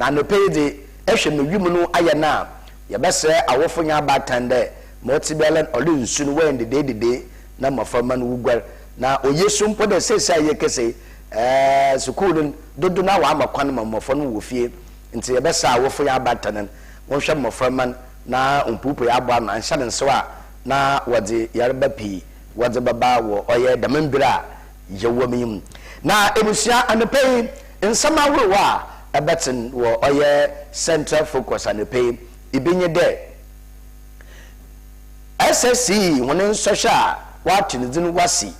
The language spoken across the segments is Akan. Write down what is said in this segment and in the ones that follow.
na no pay de ehwe me wimu no aye na ye bese awofo nya abatan de multibelen olu nsu no wen de na mafama no wugwar na oyesu mpo de sesa ye kese sukulu dodo na wa amakwan mafo no wo fie nti ye bese awofo nya abatan won hwe mafama na umpupu ya abo na anhya nso a na wode yarba pi wode baba wo oye damambira yewomim na ebusia anepei nsama worowa abetin wo oye central focus anepei ibinye de SSC wonen sosha watu nizin wasi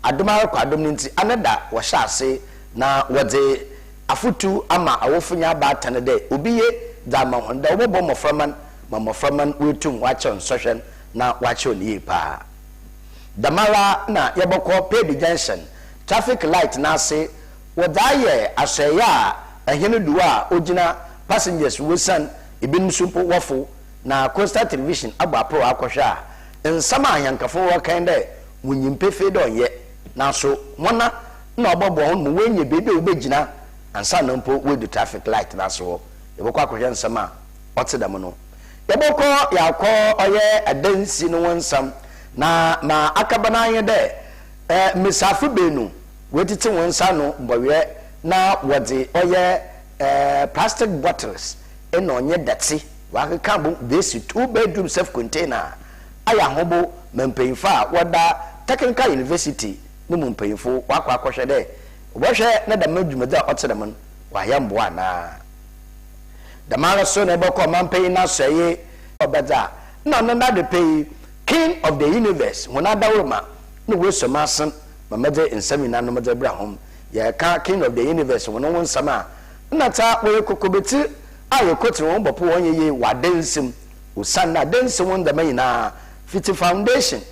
adoma kwa adom nti anada wo hyase na wode afutu ama awofunya abatane de obiye dama honda obobo moframan mamoframan wetum wache nsoshen na wache oni pa damara na yeboko Pedi Junction traffic light na se wodaye asaya ahene duwa ogina passengers wesan ibin sumpo wofo na Coastal Television aba pro akohwa nsama ahankafo wakan de wunyimpe fedo ye na so mona na obobo hon mu wenye bebe obegina ansa na mpo we traffic light na so yeboko akohwa nsama otedam no yeboko yakọ oye adansi no wonsam na ma akabana ye de mesafu benu wetiti wonsa no bowe na wode oye plastic bottles eno onye dati wakeka bo this 2-bedroom self container aya hobo mempeinfa wada technical university no mempeinfo wakwa akohwe de obehwe na da madwumada otedam wa yambo ana damara so na boko mampeyi na soye obeda na nna de pay king of the universe wona dawroma no we so masen mamade nsami no made brahom ya ka king of the universe wona won sama na ta we kokobeti ayo kotri won bopo won ye wadensim usanna densim won da mayina fiti foundation